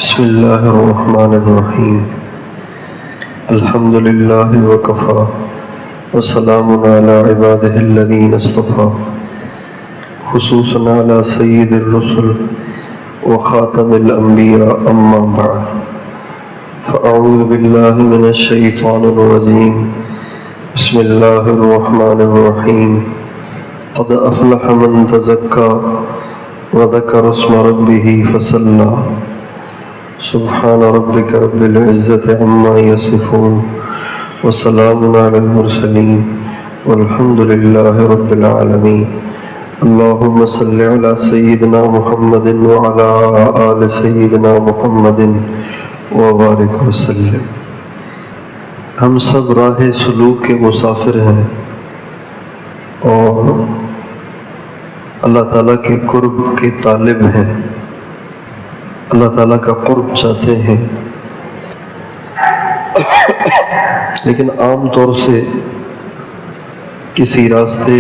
بسم الله الرحمن الرحيم. الحمد لله وكفى وسلام على عباده الذين اصطفى، خصوصا على سيد الرسل وخاتم الأنبياء. أما بعد، فأعوذ بالله من الشيطان الرجيم. بسم الله الرحمن الرحيم. قد أفلح من تزكى وذكر اسم ربه فصلى. سبحان ربك رب العزة عما يصفون وسلام على المرسلين والحمد لله رب العالمين. اللهم صل على سيدنا محمد وعلى آل سيدنا محمد وبارک وسلم. ہم سب راہ سلوک کے مسافر ہیں اور اللہ تعالیٰ کے قرب کے طالب ہیں، اللہ تعالیٰ کا قرب چاہتے ہیں، لیکن عام طور سے کسی راستے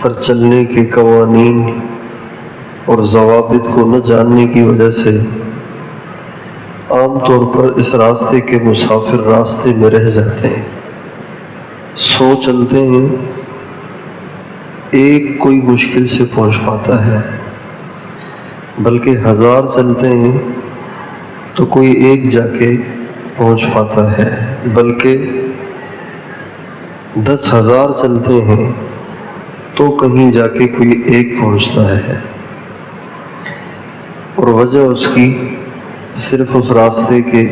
پر چلنے کے قوانین اور ضوابط کو نہ جاننے کی وجہ سے عام طور پر اس راستے کے مسافر راستے میں رہ جاتے ہیں. سو چلتے ہیں، ایک کوئی مشکل سے پہنچ پاتا ہے، بلکہ 1000 چلتے ہیں تو کوئی ایک جا کے پہنچ پاتا ہے، بلکہ 10,000 چلتے ہیں تو کہیں جا کے کوئی ایک پہنچتا ہے. اور وجہ اس کی صرف اس راستے کے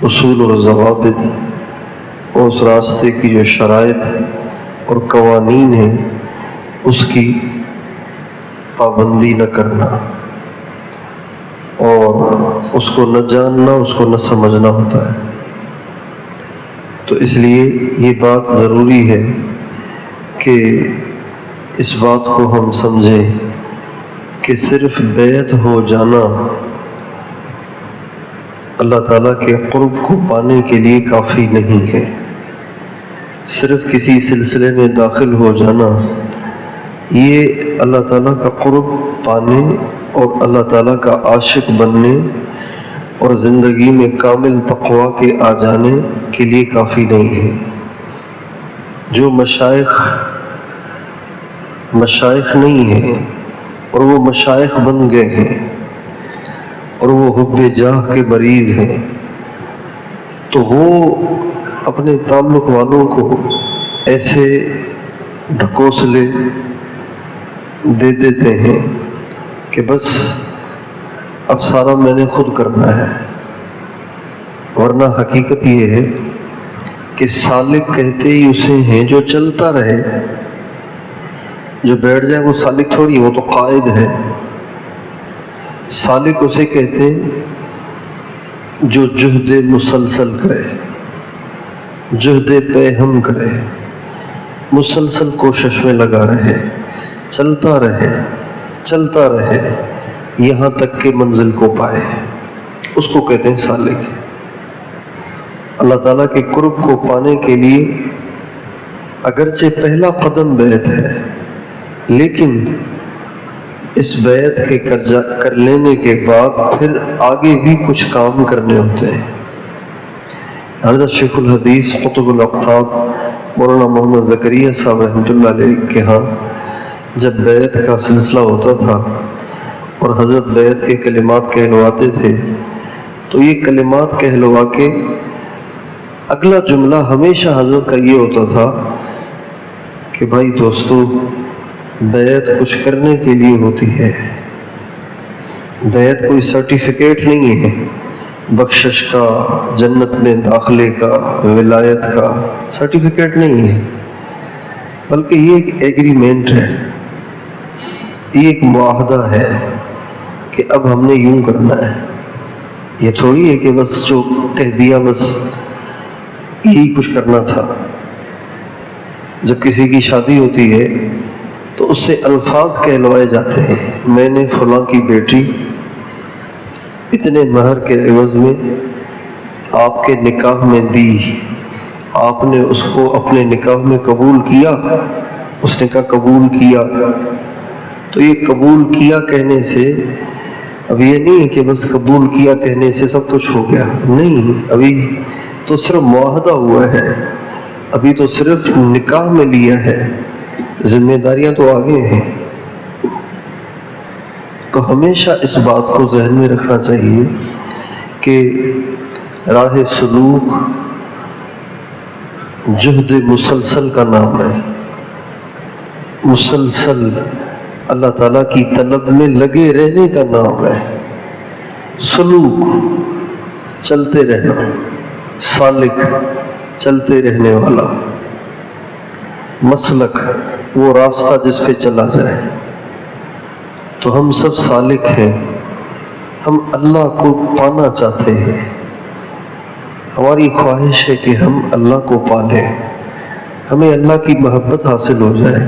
اصول اور ضوابط اور اس راستے کی جو شرائط اور قوانین ہیں اس کی پابندی نہ کرنا اور اس کو نہ جاننا، اس کو نہ سمجھنا ہوتا ہے. تو اس لیے یہ بات ضروری ہے کہ اس بات کو ہم سمجھیں کہ صرف بیعت ہو جانا اللہ تعالیٰ کے قرب کو پانے کے لیے کافی نہیں ہے. صرف کسی سلسلے میں داخل ہو جانا یہ اللہ تعالیٰ کا قرب پانے اور اللہ تعالیٰ کا عاشق بننے اور زندگی میں کامل تقوی کے آ جانے کے لیے کافی نہیں ہے. جو مشائخ نہیں ہیں اور وہ مشائخ بن گئے ہیں اور وہ حب جاہ کے مریض ہیں، تو وہ اپنے تعلق والوں کو ایسے ڈھکوسلے دے دیتے ہیں کہ بس اب سارا میں نے خود کرنا ہے. ورنہ حقیقت یہ ہے کہ سالک کہتے ہی اسے ہیں جو چلتا رہے. جو بیٹھ جائے وہ سالک تھوڑی، وہ تو قائد ہے. سالک اسے کہتے جو جہد مسلسل کرے، جہد پہ ہم کرے، مسلسل کوشش میں لگا رہے، چلتا رہے یہاں تک کہ منزل کو پائے. اس کو کہتے ہیں سالک. اللہ تعالیٰ کے قرب کو پانے کے لیے اگرچہ پہلا قدم بیعت ہے، لیکن اس بیعت کے کر لینے کے بعد پھر آگے بھی کچھ کام کرنے ہوتے ہیں. حضرت شیخ الحدیث قطب الاقطاب مولانا محمد زکریا صاحب رحمۃ اللہ علیہ کے ہاں جب بیعت کا سلسلہ ہوتا تھا اور حضرت بیعت کے کلمات کہلواتے تھے تو یہ کلمات کہلوا کے اگلا جملہ ہمیشہ حضرت کا یہ ہوتا تھا کہ بھائی دوستو، بیعت کچھ کرنے کے لیے ہوتی ہے. بیعت کوئی سرٹیفکیٹ نہیں ہے بخشش کا، جنت میں داخلے کا، ولایت کا سرٹیفکیٹ نہیں ہے، بلکہ یہ ایک ایگریمنٹ ہے، یہ ایک معاہدہ ہے کہ اب ہم نے یوں کرنا ہے. یہ تھوڑی ہے کہ بس جو کہہ دیا بس یہی کچھ کرنا تھا. جب کسی کی شادی ہوتی ہے تو اس سے الفاظ کہلوائے جاتے ہیں، میں نے فلاں کی بیٹی اتنے مہر کے عوض میں آپ کے نکاح میں دی، آپ نے اس کو اپنے نکاح میں قبول کیا، اس نے کہا قبول کیا. تو یہ قبول کیا کہنے سے اب یہ نہیں ہے کہ بس قبول کیا کہنے سے سب کچھ ہو گیا، نہیں، ابھی تو صرف معاہدہ ہوا ہے، ابھی تو صرف نکاح میں لیا ہے، ذمہ داریاں تو آگے ہیں۔ تو ہمیشہ اس بات کو ذہن میں رکھنا چاہیے کہ راہ سلوک جہد مسلسل کا نام ہے، مسلسل اللہ تعالیٰ کی طلب میں لگے رہنے کا نام ہے۔ سلوک چلتے رہنا، سالک چلتے رہنے والا، مسلک وہ راستہ جس پہ چلا جائے۔ تو ہم سب سالک ہیں، ہم اللہ کو پانا چاہتے ہیں، ہماری خواہش ہے کہ ہم اللہ کو پالیں، ہمیں اللہ کی محبت حاصل ہو جائے،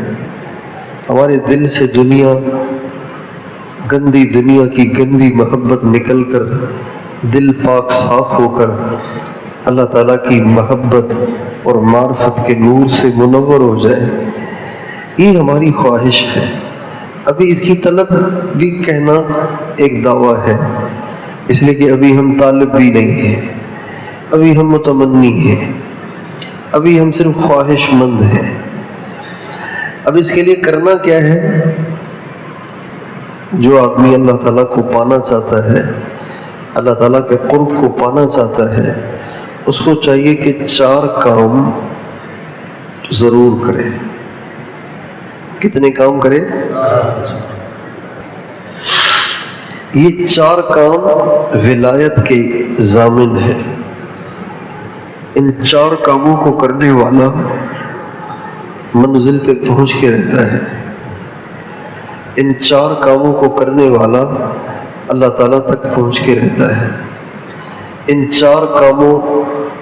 ہمارے دل سے دنیا، گندی دنیا کی گندی محبت نکل کر دل پاک صاف ہو کر اللہ تعالیٰ کی محبت اور معرفت کے نور سے منور ہو جائے، یہ ہماری خواہش ہے۔ ابھی اس کی طلب بھی کہنا ایک دعویٰ ہے، اس لیے کہ ابھی ہم طالب بھی نہیں ہیں، ابھی ہم متمنی ہیں، ابھی ہم صرف خواہش مند ہیں۔ اب اس کے لیے کرنا کیا ہے؟ جو آدمی اللہ تعالیٰ کو پانا چاہتا ہے، اللہ تعالیٰ کے قرب کو پانا چاہتا ہے، اس کو چاہیے کہ 4 کام ضرور کرے۔ کتنے کام کرے؟ یہ 4 کام ولایت کے ضامن ہیں۔ ان 4 کاموں کو کرنے والا منزل پہ پہنچ کے رہتا ہے۔ ان 4 کاموں کو کرنے والا اللہ تعالیٰ تک پہنچ کے رہتا ہے۔ ان 4 کاموں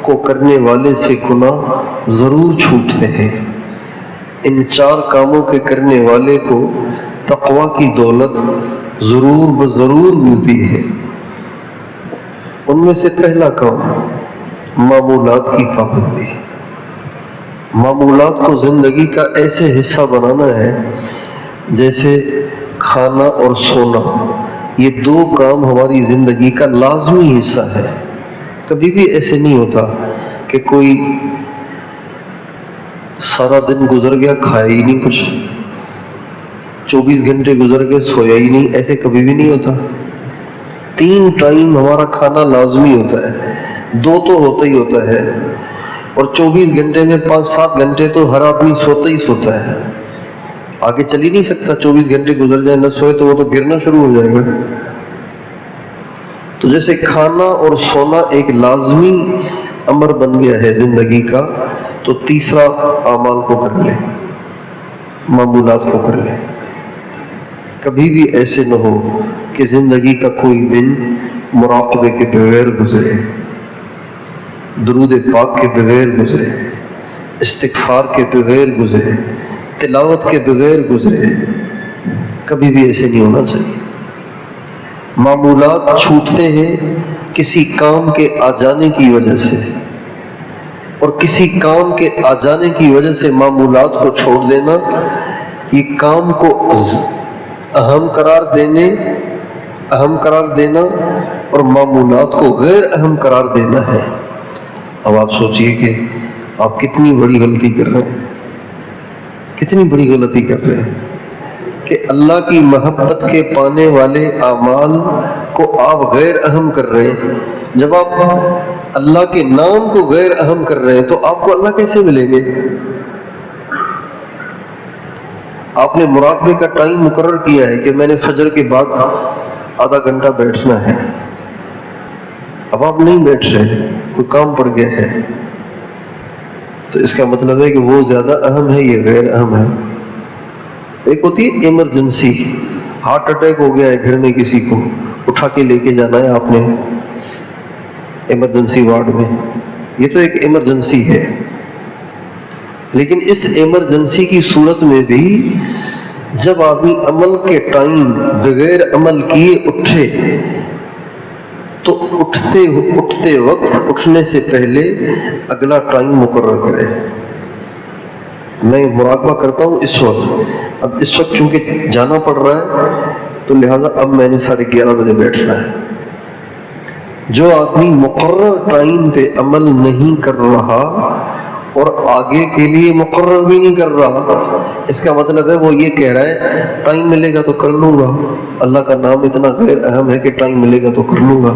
کو کرنے والے سے گناہ ضرور چھوٹتے ہیں۔ ان 4 کاموں کے کرنے والے کو تقویٰ کی دولت ضرور بضرور ملتی ہے۔ ان میں سے پہلا کام معمولات کی پابندی۔ معمولات کو زندگی کا ایسے حصہ بنانا ہے جیسے کھانا اور سونا، یہ 2 کام ہماری زندگی کا لازمی حصہ ہے۔ کبھی بھی ایسے نہیں ہوتا کہ کوئی سارا دن گزر گیا کھایا ہی نہیں کچھ، 24 گھنٹے گزر گئے سویا ہی نہیں، ایسے کبھی بھی نہیں ہوتا۔ 3 ٹائم ہمارا کھانا لازمی ہوتا ہے، 2 تو ہوتا ہی ہوتا ہے، اور 24 گھنٹے میں 5-7 گھنٹے تو ہر آدمی سوتا ہی سوتا ہے، آگے چل ہی نہیں سکتا۔ 24 گھنٹے گزر جائیں نہ سوئے تو وہ تو گرنا شروع ہو جائے گا۔ تو جیسے کھانا اور سونا ایک لازمی امر بن گیا ہے زندگی کا، تو تیسرا اعمال کو کر لے، معمولات کو کر لے۔ کبھی بھی ایسے نہ ہو کہ زندگی کا کوئی دن مراقبے کے بغیر گزرے، درود پاک کے بغیر گزرے، استغفار کے بغیر گزرے، تلاوت کے بغیر گزرے۔ کبھی بھی ایسے نہیں ہونا چاہیے۔ معمولات چھوٹتے ہیں کسی کام کے آ جانے کی وجہ سے، اور کسی کام کے آ جانے کی وجہ سے معمولات کو چھوڑ دینا، یہ کام کو اہم قرار دینا اور معمولات کو غیر اہم قرار دینا ہے۔ اب آپ سوچئے کہ آپ کتنی بڑی غلطی کر رہے ہیں، کتنی بڑی غلطی کر رہے ہیں کہ اللہ کی محبت کے پانے والے اعمال کو آپ غیر اہم کر رہے ہیں۔ جب آپ اللہ کے نام کو غیر اہم کر رہے ہیں تو آپ کو اللہ کیسے ملیں گے؟ آپ نے مراقبے کا ٹائم مقرر کیا ہے کہ میں نے فجر کے بعد آدھا گھنٹہ بیٹھنا ہے، اب آپ نہیں بیٹھ رہے، کوئی کام پڑ گیا ہے، تو اس کا مطلب ہے کہ وہ زیادہ اہم ہے، یہ غیر اہم ہے۔ ایک ہوتی ہے ایمرجنسی، ہارٹ اٹیک ہو گیا ہے گھر میں، کسی کو اٹھا کے لے کے جانا ہے آپ نے ایمرجنسی وارڈ میں، یہ تو ایک ایمرجنسی ہے۔ لیکن اس ایمرجنسی کی صورت میں بھی جب آدمی عمل کے ٹائم بغیر عمل کیے اٹھے تو اٹھتے وقت اٹھنے سے پہلے اگلا ٹائم مقرر کرے۔ میں مراقبہ کرتا ہوں اس وقت، اب اس وقت چونکہ جانا پڑ رہا ہے تو لہٰذا اب میں نے 11:30 بجے بیٹھنا ہے۔ جو آدمی مقرر ٹائم پہ عمل نہیں کر رہا اور آگے کے لیے مقرر بھی نہیں کر رہا، اس کا مطلب ہے وہ یہ کہہ رہا ہے ٹائم ملے گا تو کر لوں گا، اللہ کا نام اتنا غیر اہم ہے کہ ٹائم ملے گا تو کر لوں گا،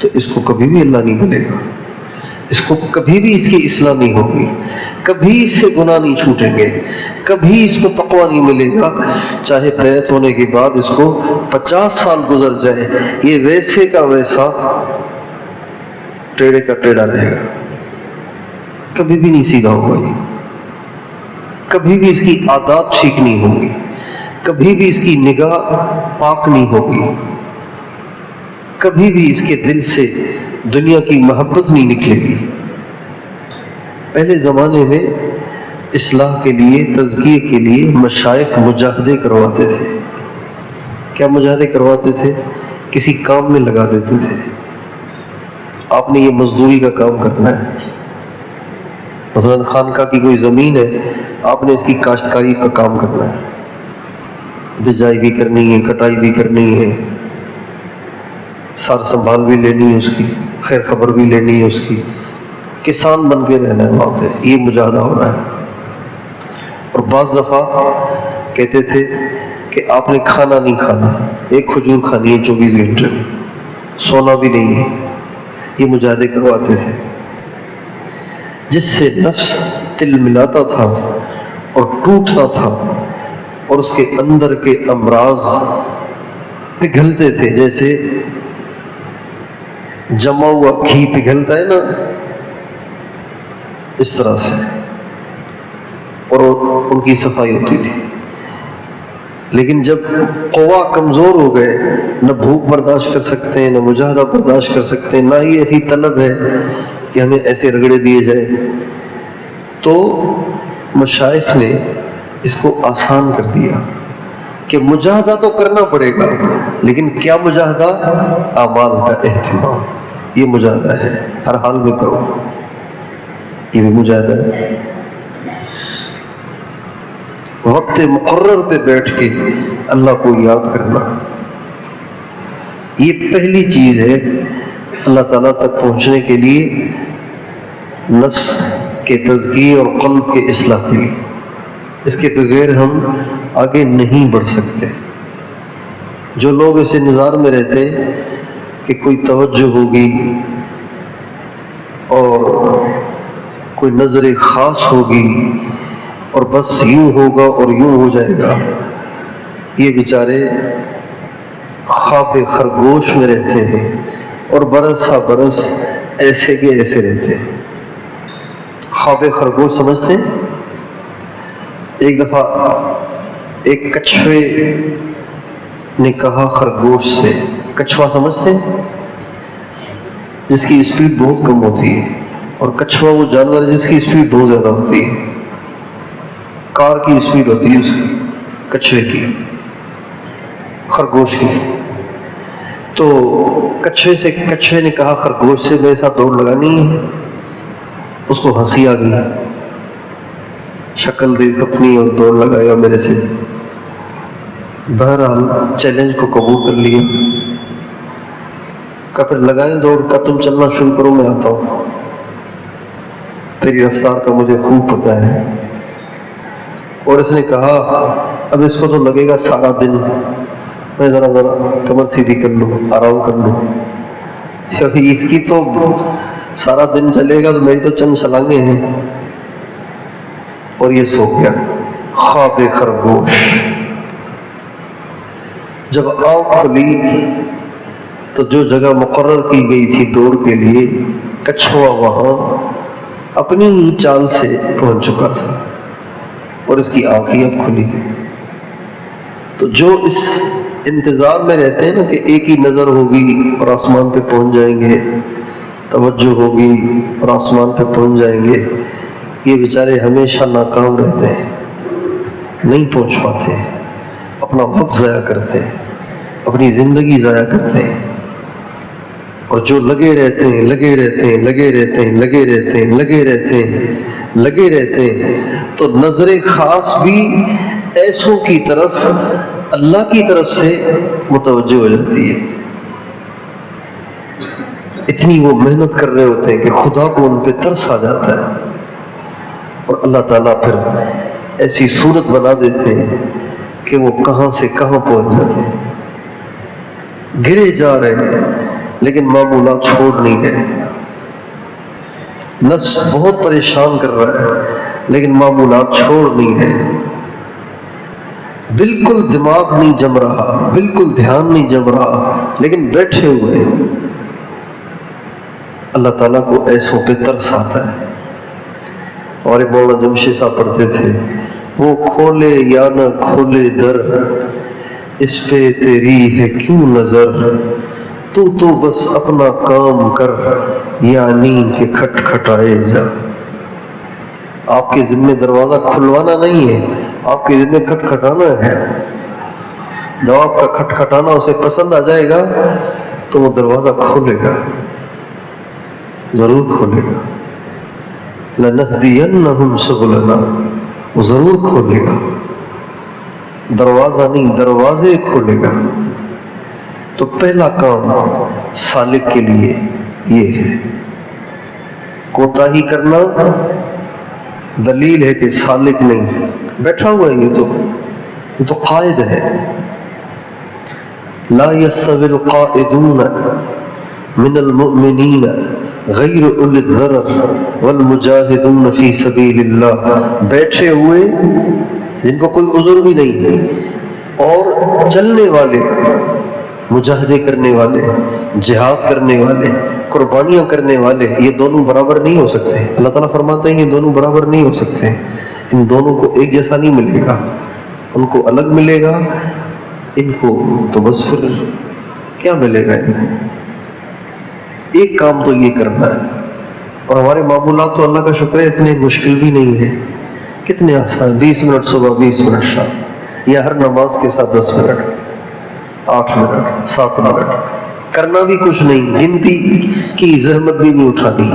تو اس کو کبھی بھی اللہ نہیں ملے گا، اس کو کبھی بھی اس کی اصلاح نہیں ہوگی، کبھی اس سے گناہ نہیں چھوٹیں گے، کبھی اس کو تقویٰ نہیں ملے گا، چاہے بیعت ہونے کے بعد اس کو 50 سال گزر جائے، یہ ویسے کا ویسا ٹیڑھے کا ٹیڑھا رہے گا، کبھی بھی نہیں سیدھا ہوگا، یہ کبھی بھی اس کی عادات ٹھیک نہیں ہوگی، کبھی بھی اس کی نگاہ پاک نہیں ہوگی، کبھی بھی اس کے دل سے دنیا کی محبت نہیں نکلے گی۔ پہلے زمانے میں اصلاح کے لیے، تزکیے کے لیے مشائخ مجاہدے کرواتے تھے۔ کیا مجاہدے کرواتے تھے؟ کسی کام میں لگا دیتے تھے، آپ نے یہ مزدوری کا کام کرنا ہے، مثلا خانقاہ کی کوئی زمین ہے، آپ نے اس کی کاشتکاری کا کام کرنا ہے، بجائی بھی کرنی ہے، کٹائی بھی کرنی ہے، سار سنبھال بھی لینی ہے، اس کی خیر خبر بھی لینی ہے، اس کی کسان بن کے رہنا ہے وہاں پہ، یہ مجاہدہ ہو رہا ہے۔ اور بعض دفعہ کہتے تھے کہ آپ نے کھانا نہیں کھانا، ایک کھجور کھانی ہے 24 گھنٹے میں، سونا بھی نہیں ہے، یہ مجاہدے کرواتے تھے، جس سے نفس تل ملاتا تھا اور ٹوٹتا تھا اور اس کے اندر کے امراض پگھلتے تھے، جیسے جمع ہوا گھی پگھلتا ہے نا، اس طرح سے، اور ان کی صفائی ہوتی تھی۔ لیکن جب قوا کمزور ہو گئے، نہ بھوک برداشت کر سکتے ہیں، نہ مجاہدہ برداشت کر سکتے ہیں، نہ ہی ایسی طلب ہے کہ ہمیں ایسے رگڑے دیے جائے، تو مشائخ نے اس کو آسان کر دیا کہ مجاہدہ تو کرنا پڑے گا، لیکن کیا مجاہدہ؟ اعمال کا اہتمام، یہ مجاہدہ ہے، ہر حال میں کرو، یہ بھی مجاہدہ ہے۔ وقت مقرر پہ بیٹھ کے اللہ کو یاد کرنا، یہ پہلی چیز ہے اللہ تعالیٰ تک پہنچنے کے لیے، نفس کے تزکیے اور قلب کے اصلاح کے لیے۔ اس کے بغیر ہم آگے نہیں بڑھ سکتے۔ جو لوگ اس انتظار میں رہتے کہ کوئی توجہ ہوگی اور کوئی نظر خاص ہوگی اور بس یوں ہوگا اور یوں ہو جائے گا، یہ بیچارے خواب خرگوش میں رہتے ہیں اور برس سا برس ایسے کے ایسے رہتے ہیں۔ خواب خرگوش سمجھتے ہیں؟ ایک دفعہ ایک کچھوے نے کہا خرگوش سے، کچھوا سمجھتے ہیں؟ جس کی اسپیڈ بہت کم ہوتی ہے، اور کچھوا وہ جانور ہے جس کی اسپیڈ بہت زیادہ ہوتی ہے، کار کی اسپیڈ ہوتی ہے اس کی، کچھوے کی، خرگوش کی۔ تو کچھوے نے کہا خرگوش سے میرے ساتھ دوڑ لگانی ہے، اس کو ہنسی آ گئی، شکل دیکھ اپنی اور دوڑ لگایا میرے سے۔ بہرحال چیلنج کو قبول کر لیا، کہا پھر لگائیں دوڑ، کا تم چلنا شروع کرو، میں آتا ہوں، تیری رفتار کا مجھے خوب پتہ ہے۔ اور اس نے کہا اب اس کو تو لگے گا سارا دن، میں ذرا کمر سیدھی کر لوں، آرام کر لوں، کیونکہ اس کی تو سارا دن چلے گا، تو میری تو چند چھلانگیں ہیں۔ اور یہ سو گیا، خواب خرگوش۔ جب آنکھ کھلی تو جو جگہ مقرر کی گئی تھی دوڑ کے لیے، کچھوا وہاں اپنی ہی چال سے پہنچ چکا تھا، اور اس کی آنکھ ہی اب کھلی۔ تو جو اس انتظار میں رہتے ہیں نا کہ ایک ہی نظر ہوگی اور آسمان پہ پہنچ جائیں گے، توجہ ہوگی اور آسمان پہ پہنچ جائیں گے، یہ بیچارے ہمیشہ ناکام رہتے ہیں، نہیں پہنچ پاتے، اپنا وقت ضائع کرتے ہیں، اپنی زندگی ضائع کرتے ہیں۔ اور جو لگے رہتے ہیں لگے رہتے ہیں لگے رہتے ہیں لگے رہتے ہیں لگے رہتے ہیں لگے رہتے ہیں، تو نظر خاص بھی ایسوں کی طرف اللہ کی طرف سے متوجہ ہو جاتی ہے. اتنی وہ محنت کر رہے ہوتے ہیں کہ خدا کو ان پہ ترس آ جاتا ہے، اور اللہ تعالیٰ پھر ایسی صورت بنا دیتے ہیں کہ وہ کہاں سے کہاں پہنچ جاتے ہیں. گرے جا رہے ہیں لیکن معمولات چھوڑ نہیں گئے. نفس بہت پریشان کر رہا ہے لیکن معمولات چھوڑ نہیں گئے. بالکل دماغ نہیں جم رہا، بالکل دھیان نہیں جم رہا، لیکن بیٹھے ہوئے. اللہ تعالیٰ کو ایسوں پہ ترس آتا ہے. اور مولانا جمشید صاحب پڑھتے تھے، وہ کھولے یا نہ کھولے در، اس پہ تیری ہے کیوں نظر، تو بس اپنا کام کر، یعنی کہ کھٹکھٹائے جا. آپ کے ذمہ دروازہ کھلوانا نہیں ہے، آپ کے ذمہ کھٹکھٹانا ہے. جب آپ کا کھٹکھٹانا اسے پسند آ جائے گا تو وہ دروازہ کھولے گا، ضرور کھولے گا. لَنَهْدِيَنَّهُمْ سُبُلَنَا، وہ ضرور کھولے گا. دروازہ نہیں، دروازے کھولے گا. تو پہلا کام سالک کے لیے یہ ہے. کوتاہی کرنا دلیل ہے کہ سالک نہیں. بیٹھا ہوا ہے یہ تو قائد ہے. لا يستوي القائدون من المؤمنین غیر اولی الضرر والمجاہدون فی سبیل اللہ، بیٹھے ہوئے جن کو کوئی عذر بھی نہیں، اور چلنے والے، مجاہدے کرنے والے، جہاد کرنے والے، قربانیاں کرنے والے، یہ دونوں برابر نہیں ہو سکتے. اللہ تعالیٰ فرماتے ہیں یہ دونوں برابر نہیں ہو سکتے. ان دونوں کو ایک جیسا نہیں ملے گا، ان کو الگ ملے گا. ان کو تو بس پھر کیا ملے گا؟ ان کو ایک کام تو یہ کرنا ہے. اور ہمارے معمولات تو اللہ کا شکر ہے اتنے مشکل بھی نہیں ہے، کتنے آسان. 20 منٹ صبح، 20 منٹ شام، یا ہر نماز کے ساتھ 10 منٹ، 8 منٹ، 7 منٹ. کرنا بھی کچھ نہیں، گنتی کی زحمت بھی نہیں اٹھانی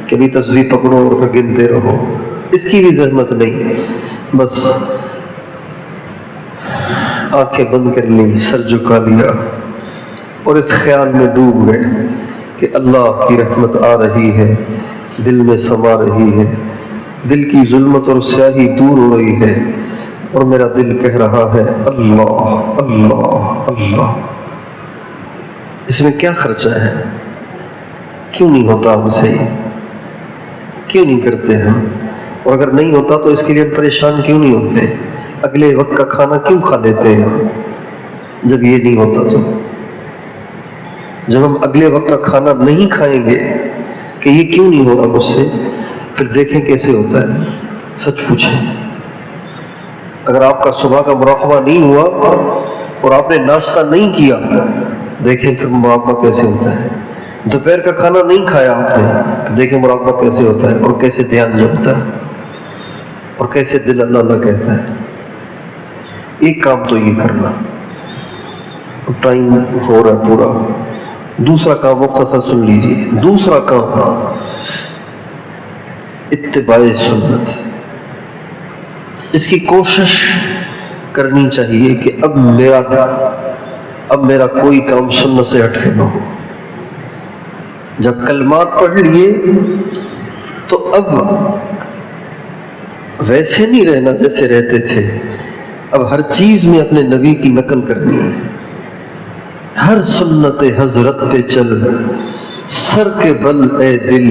کہ بھی تسبیح پکڑو اور پھر گنتے رہو، اس کی بھی زحمت نہیں. بس آنکھیں بند کر لی، سر جھکا لیا، اور اس خیال میں ڈوب گئے کہ اللہ کی رحمت آ رہی ہے، دل میں سما رہی ہے، دل کی ظلمت اور سیاہی دور ہو رہی ہے، اور میرا دل کہہ رہا ہے اللہ اللہ اللہ. اس میں کیا خرچہ ہے؟ کیوں نہیں ہوتا ہم سے؟ کیوں نہیں کرتے ہم؟ اور اگر نہیں ہوتا تو اس کے لیے پریشان کیوں نہیں ہوتے؟ اگلے وقت کا کھانا کیوں کھا لیتے ہیں جب یہ نہیں ہوتا؟ تو جب ہم اگلے وقت کا کھانا نہیں کھائیں گے کہ یہ کیوں نہیں ہو رہا مجھ سے، پھر دیکھیں کیسے ہوتا ہے. سچ پوچھیں، اگر آپ کا صبح کا مراقبہ نہیں ہوا اور آپ نے ناشتہ نہیں کیا، دیکھیں پھر مراقبہ کیسے ہوتا ہے. دوپہر کا کھانا نہیں کھایا آپ نے، دیکھیں مراقبہ کیسے ہوتا ہے، اور کیسے دھیان جمتا ہے، اور کیسے دل اللہ اللہ کہتا ہے. ایک کام تو یہ کرنا. ٹائم ہو رہا ہے پورا. دوسرا کام مختصر سن لیجیے. دوسرا کام اتباع سنت. اس کی کوشش کرنی چاہیے کہ اب میرا کوئی کام سنت سے ہٹ کے نہ ہو. جب کلمات پڑھ لیے تو اب ویسے نہیں رہنا جیسے رہتے تھے. اب ہر چیز میں اپنے نبی کی نقل کرنی ہے. ہر سنت حضرت پہ چل، سر کے بل اے دل،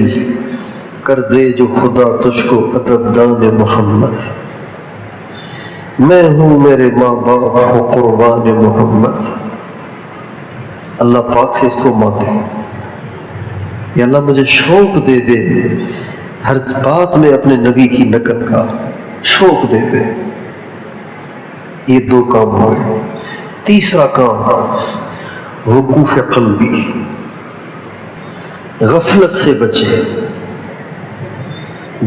کر دے جو خدا تجھ کو ادب دان محمد. میں ہوں میرے ماں باپ کو قربان محمد. اللہ پاک سے اس کو مانگے، یا اللہ مجھے شوق دے دے ہر بات میں اپنے نبی کی نقل کا، شوق دے دے. یہ دو کام ہوئے. تیسرا کام وقوف قلبی. غفلت سے بچے،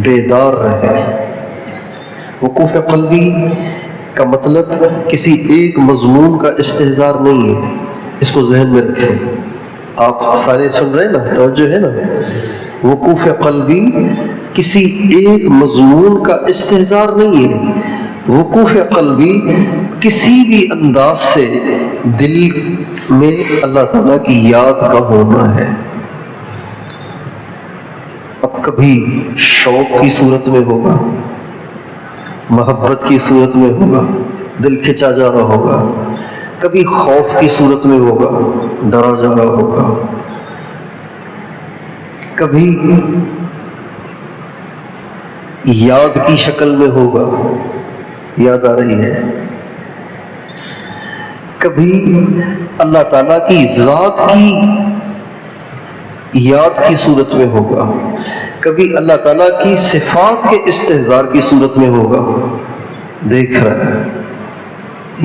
بیدار رہے. وقوف قلبی کا مطلب کسی ایک مضمون کا استحضار نہیں ہے. اس کو ذہن میں رکھیں. آپ سارے سن رہے ہیں نا، توجہ ہے نا. وقوف قلبی کسی ایک مضمون کا استحضار نہیں ہے. وقوف قلبی کسی بھی انداز سے دل میں اللہ تعالیٰ کی یاد کا ہونا ہے. اب کبھی شوق کی صورت میں ہوگا، محبت کی صورت میں ہوگا، دل کھنچا جا رہا ہوگا، کبھی خوف کی صورت میں ہوگا، ڈرا جا رہا ہوگا، کبھی یاد کی شکل میں ہوگا، یاد آ رہی ہے، کبھی اللہ تعالیٰ کی ذات کی یاد کی صورت میں ہوگا، کبھی اللہ تعالیٰ کی صفات کے استحضار کی صورت میں ہوگا. دیکھ رہا ہے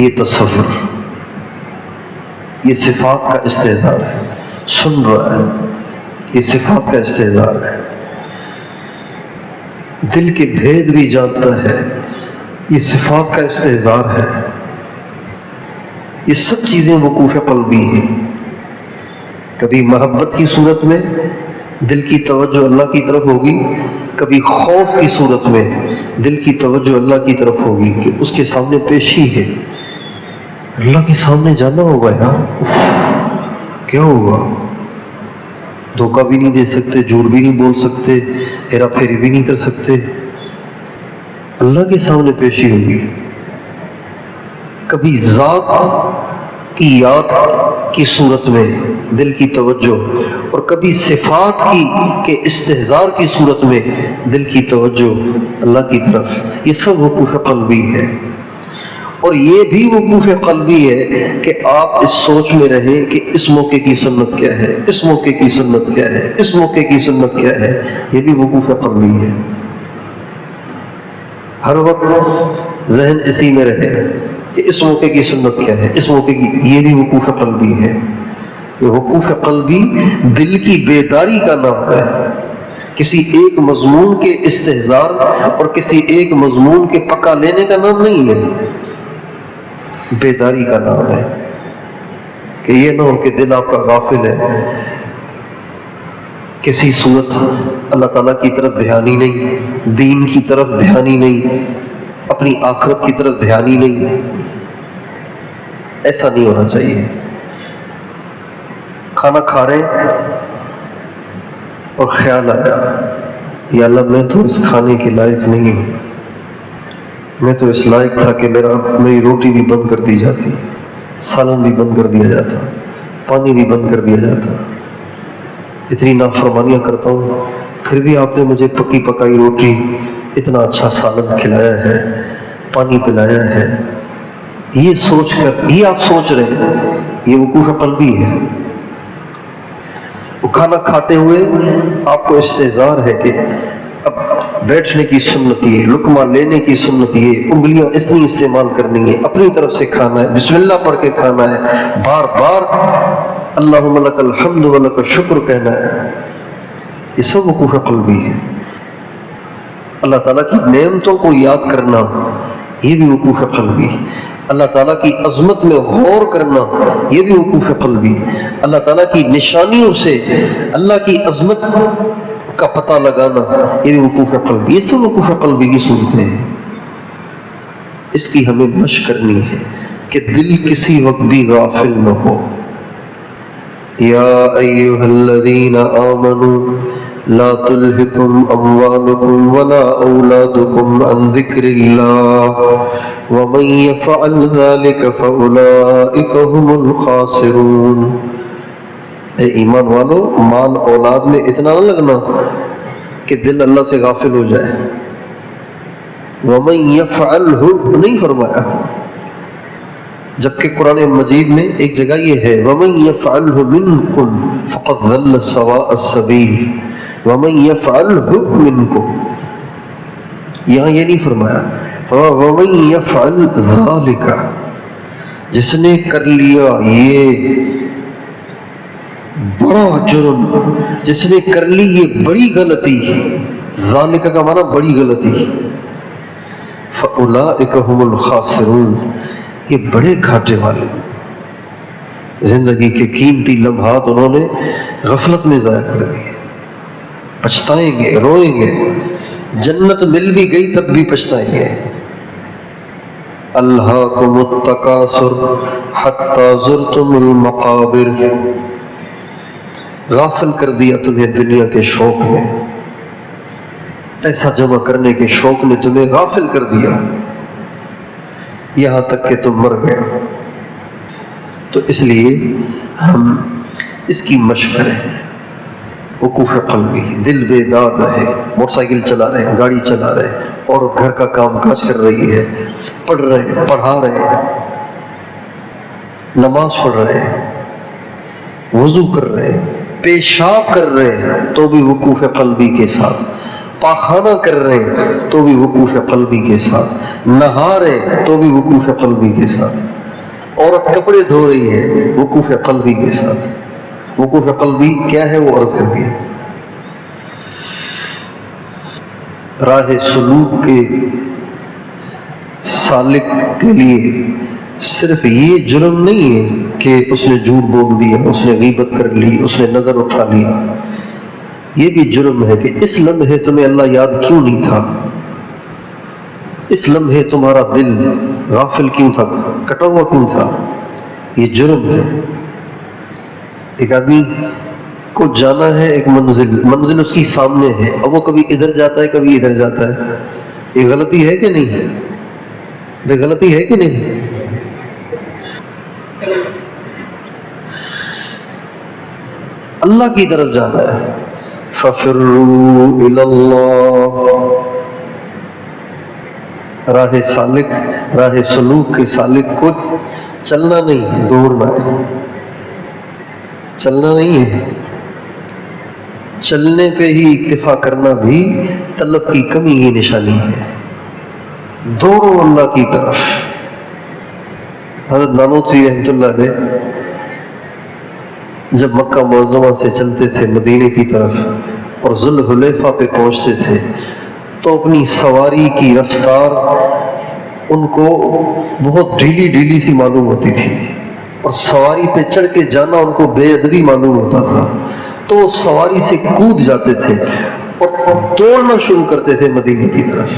یہ تصور، یہ صفات کا استحضار ہے. سن رہا ہے یہ صفات کا استحضار ہے. دل کے بھید بھی جانتا ہے یہ صفات کا استحضار ہے. یہ سب چیزیں وقوف قلبی ہیں. کبھی محبت کی صورت میں دل کی توجہ اللہ کی طرف ہوگی، کبھی خوف کی صورت میں دل کی توجہ اللہ کی طرف ہوگی کہ اس کے سامنے پیشی ہے. اللہ کے سامنے جانا ہوگا یار، کیا ہوگا؟ دھوکہ بھی نہیں دے سکتے، جھوٹ بھی نہیں بول سکتے، ہیرا پھیری بھی نہیں کر سکتے. اللہ کے سامنے پیشی ہوگی. کبھی ذات کی یاد کی صورت میں دل کی توجہ، اور کبھی صفات کی کے استحضار کی صورت میں دل کی توجہ اللہ کی طرف. یہ سب وقوف قلبی ہے. اور یہ بھی وقوف قلبی ہے کہ آپ اس سوچ میں رہیں کہ اس موقع کی سنت کیا ہے، اس موقع کی سنت کیا ہے، اس موقع کی سنت کیا ہے. یہ بھی وقوف قلبی ہے. ہر وقت ذہن اسی میں رہے کہ اس موقع کی سنت کیا ہے، اس موقع کی. یہ بھی وقوف قلبی ہے. یہ وقوف قلبی دل کی بیداری کا نام ہے. کسی ایک مضمون کے استحضار اور کسی ایک مضمون کے پکا لینے کا نام نہیں ہے، بیداری کا نام ہے. کہ یہ نہ ہو کہ دل آپ کا غافل ہے، کسی صورت اللہ تعالیٰ کی طرف دھیان ہی نہیں، دین کی طرف دھیان ہی نہیں، اپنی آخرت کی طرف دھیان ہی نہیں. ایسا نہیں ہونا چاہیے. کھانا کھا رہے اور خیال آیا یا اللہ میں تو اس کھانے کے لائق نہیں ہوں، میں تو اس لائق تھا کہ میری روٹی بھی بند کر دی جاتی، سالن بھی بند کر دیا جاتا، پانی بھی بند کر دیا جاتا. اتنی نافرمانیاں کرتا ہوں پھر بھی آپ نے مجھے پکی پکائی روٹی، اتنا اچھا سالن کھلایا ہے، پانی پلایا ہے. یہ سوچ کر یہ آپ سوچ رہے ہیں، یہ وقوف قلبی ہے. وہ کھانا کھاتے ہوئے آپ کو استحضار ہے کہ اب بیٹھنے کی سنت یہ، لقمہ لینے کی سنت یہ، انگلیاں اتنی استعمال کرنی ہے، اپنی طرف سے کھانا ہے، بسم اللہ پڑھ کے کھانا ہے، بار بار اللہم لک الحمد ولک الشکر کہنا ہے. یہ سب وقوف قلبی ہے. اللہ تعالیٰ کی نعمتوں کو یاد کرنا، یہ بھی وقوف قلبی. اللہ تعالیٰ کی عظمت میں غور کرنا، یہ بھی وقوف قلبی. اللہ تعالیٰ کی نشانیوں سے اللہ کی عظمت کا پتہ لگانا، یہ بھی وقوف قلبی. یہ سب وقوف قلبی کی صورتیں ہیں. اس کی ہمیں مشق کرنی ہے کہ دل کسی وقت بھی غافل نہ ہو. یا ایھا الذین آمنوا لا تلہکم اموالکم ولا اولادکم عن ذکر اللہ ومن یفعل ذلک فاولئک هم الخاسرون. اے ایمان والو، مال اولاد میں اتنا نہ لگنا کہ دل اللہ سے غافل ہو جائے. ومن یفعلہ نہیں فرمایا، جبکہ قرآن مجید میں ایک جگہ یہ ہے ومن یفعلہ منکم فقد ضل سواء السبیل، ومن یفعلہ منکم. یہاں یہ نہیں فرمایا ومن یفعل ذالک، جس نے کر لیا یہ بڑا جرم، جس نے کر لی یہ بڑی غلطی، ذالک کا معنی بڑی غلطی، فاولئک هم الخاسرون، یہ بڑے گھاٹے والے. زندگی کے قیمتی لمحات انہوں نے غفلت میں ضائع کر دیے. پچھتائیں گے، روئیں گے. جنت مل بھی گئی تب بھی پچھتائیں گے. الہاکم التکاثر حتی زرتم المقابر، غافل کر دیا تمہیں دنیا کے شوق نے، پیسہ جمع کرنے کے شوق نے تمہیں غافل کر دیا یہاں تک کہ تم مر گئے۔ تو اس لیے ہم اس کی مشق کریں، وقوف قلبی، دل بیدار رہے، موٹر سائیکل چلا رہے ہیں، گاڑی چلا رہے ہیں، عورت گھر کا کام کاج کر رہی ہے، پڑھ رہے ہیں، پڑھا رہے ہیں، نماز پڑھ رہے ہیں، وضو کر رہے ہیں، پیشاب کر رہے ہیں تو بھی وقوف قلبی کے ساتھ، پاخانہ کر رہے ہیں تو بھی وقوف قلبی کے ساتھ، نہا رہے ہیں تو بھی وقوف قلبی کے ساتھ، عورت کپڑے دھو رہی ہے وقوف قلبی کے ساتھ۔ وقوف قلبی کیا ہے وہ عرض کر دیا۔ راہ سلوک کے سالک کے لیے صرف یہ جرم نہیں ہے کہ اس نے جھوٹ بول دیا، اس نے غیبت کر لی، اس نے نظر اٹھا لی، یہ بھی جرم ہے کہ اس لمحے تمہیں اللہ یاد کیوں نہیں تھا، اس لمحے تمہارا دل غافل کیوں تھا، کٹا ہوا کیوں تھا، یہ جرم ہے۔ ایک آدمی کو جانا ہے ایک منزل اس کی سامنے ہے، اور وہ کبھی ادھر جاتا ہے کبھی ادھر جاتا ہے، یہ غلطی ہے کہ نہیں؟ بے غلطی ہے کہ نہیں؟ اللہ کی طرف جانا ہے، فَفِرُّوا إِلَى اللَّهِ، راہ سالک، راہ سلوک کے سالک کو چلنا نہیں، دوڑنا ہے، چلنا نہیں ہے۔ چلنے پہ ہی اکتفا کرنا بھی طلب کی کمی کی نشانی ہے۔ دوڑو اللہ کی طرف۔ حضرت نانوتوی رحمۃ اللہ علیہ جب مکہ معظمہ سے چلتے تھے مدینے کی طرف اور ذوالحلیفہ پہ پہنچتے تھے تو اپنی سواری کی رفتار ان کو بہت ڈھیلی ڈھیلی سی معلوم ہوتی تھی، اور سواری پہ چڑھ کے جانا ان کو بے ادبی معلوم ہوتا تھا، تو وہ سواری سے کود جاتے تھے اور دوڑنا شروع کرتے تھے مدینے کی طرف۔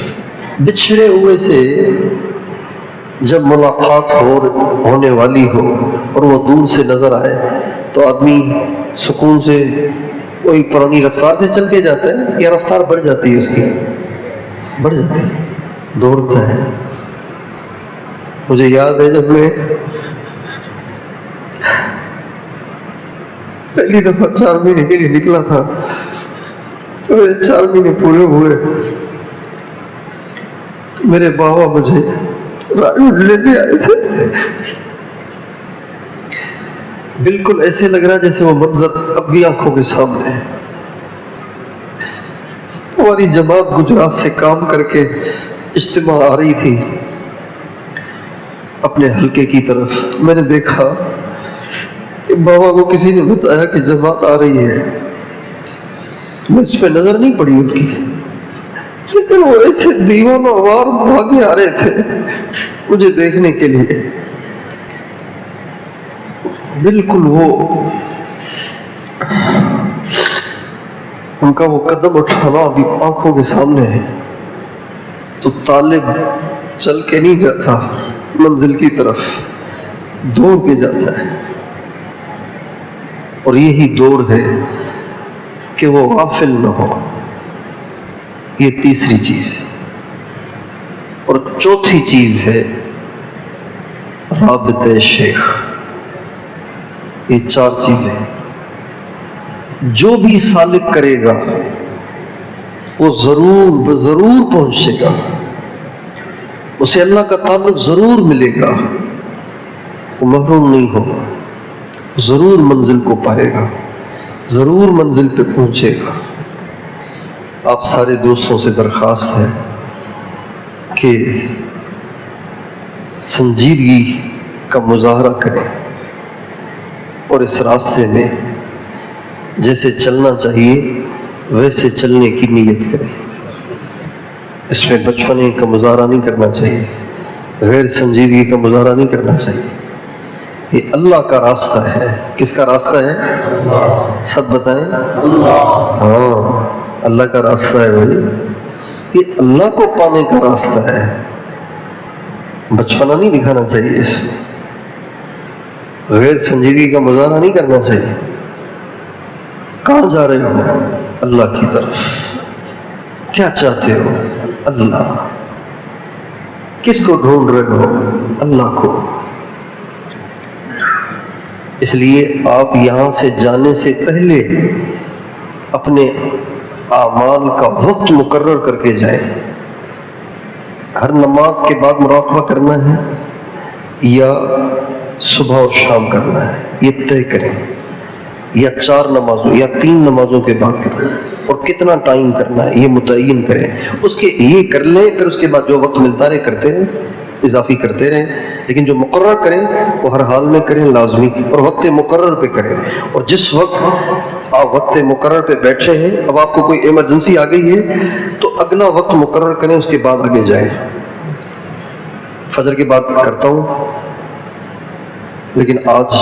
بچھڑے ہوئے سے جب ملاقات ہونے والی ہو اور وہ دور سے نظر آئے تو آدمی سکون سے وہی پرانی رفتار سے چل کے جاتا ہے، یا رفتار بڑھ جاتی ہے، اس کی بڑھ جاتی ہے، دوڑتا ہے۔ مجھے یاد ہے جب میں پہلی دفعہ 4 مہینے کے لیے نکلا تھا تو میرے 4 مہینے پورے ہوئے تو میرے بابا مجھے رائے لینے آئے تھے۔ بالکل ایسے لگ رہا جیسے وہ منظر اب بھی آنکھوں کے سامنے ہے۔ ہماری جماعت گجرات سے کام کر کے اجتماع آ رہی تھی اپنے حلقے کی طرف، میں نے دیکھا کہ بابا کو کسی نے بتایا کہ جماعت آ رہی ہے، مجھ پہ نظر نہیں پڑی ان کی، لیکن وہ ایسے دیوانہ وار بھاگے آ رہے تھے مجھے دیکھنے کے لیے۔ بالکل وہ ان کا وہ قدم اٹھانا ابھی آنکھوں کے سامنے ہے۔ تو طالب چل کے نہیں جاتا منزل کی طرف، دوڑ کے جاتا ہے، اور یہی دوڑ ہے کہ وہ غافل نہ ہو، یہ تیسری چیز ہے۔ اور چوتھی چیز ہے رابطہ شیخ۔ یہ 4 چیزیں جو بھی سالک کرے گا وہ ضرور پہنچے گا، اسے اللہ کا تعلق ضرور ملے گا، وہ محروم نہیں ہوگا، ضرور منزل کو پائے گا، ضرور منزل پہ پہنچے گا۔ آپ سارے دوستوں سے درخواست ہے کہ سنجیدگی کا مظاہرہ کریں اور اس راستے میں جیسے چلنا چاہیے ویسے چلنے کی نیت کریں۔ اس میں بچپنے کا مظاہرہ نہیں کرنا چاہیے، غیر سنجیدگی کا مظاہرہ نہیں کرنا چاہیے۔ یہ اللہ کا راستہ ہے۔ کس کا راستہ ہے؟ سب بتائیں۔ ہاں، اللہ کا راستہ ہے بھائی، یہ اللہ کو پانے کا راستہ ہے۔ بچپنا نہیں دکھانا چاہیے، اس میں غیر سنجیدگی کا مظاہرہ نہیں کرنا چاہیے۔ کہاں جا رہے ہو؟ اللہ کی طرف۔ کیا چاہتے ہو؟ اللہ۔ کس کو ڈھونڈ رہے ہو؟ اللہ کو۔ اس لیے آپ یہاں سے جانے سے پہلے اپنے اعمال کا وقت مقرر کر کے جائیں۔ ہر نماز کے بعد مراقبہ کرنا ہے یا صبح اور شام کرنا ہے، یہ طے کریں، یا 4 نمازوں یا 3 نمازوں کے بعد کرنا ہے، اور کتنا ٹائم کرنا ہے یہ متعین کریں۔ اس کے یہ کر لیں، پھر اس کے بعد جو وقت ملتا رہے کرتے رہیں، اضافی کرتے رہیں، لیکن جو مقرر کریں وہ ہر حال میں کریں، لازمی، اور وقت مقرر پہ کریں۔ اور جس وقت آپ وقت مقرر پہ بیٹھے ہیں، اب آپ کو کوئی ایمرجنسی آ گئی ہے تو اگلا وقت مقرر کریں، اس کے بعد آگے جائیں۔ فجر کے بعد کرتا ہوں لیکن آج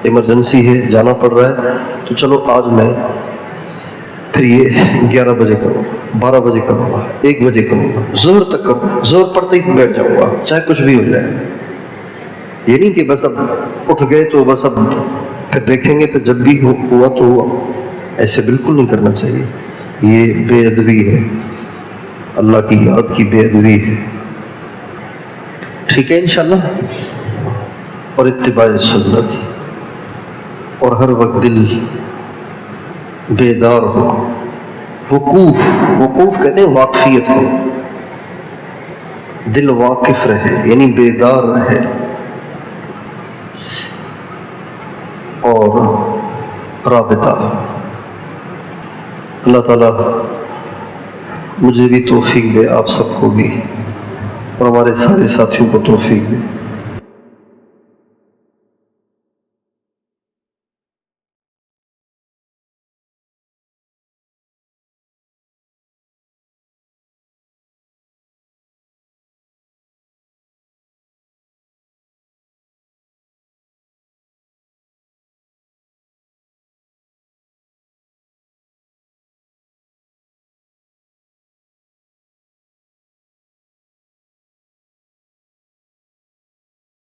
ایمرجنسی ہے، جانا پڑ رہا ہے، تو چلو آج میں پھر یہ 11 بجے کروں، 12 بجے کروں گا، 1 بجے کروں گا، ظہر تک کروں، ظہر پڑتے ہی بیٹھ جاؤں گا، چاہے کچھ بھی ہو جائے۔ یہ نہیں کہ بس اب اٹھ گئے تو بس اب پھر دیکھیں گے، پھر جب بھی ہوا تو ہوا، ایسے بالکل نہیں کرنا چاہیے۔ یہ بے ادبی ہے، اللہ کی یاد کی بے ادبی ہے۔ ٹھیک ہے انشاءاللہ؟ اور اتباع سنت، اور ہر وقت دل بیدار ہو۔ وقوف کہتے ہیں واقفیت کو، دل واقف رہے یعنی بیدار رہے، اور رابطہ۔ اللہ تعالیٰ مجھے بھی توفیق دے، آپ سب کو بھی، اور ہمارے سارے ساتھیوں کو توفیق دے۔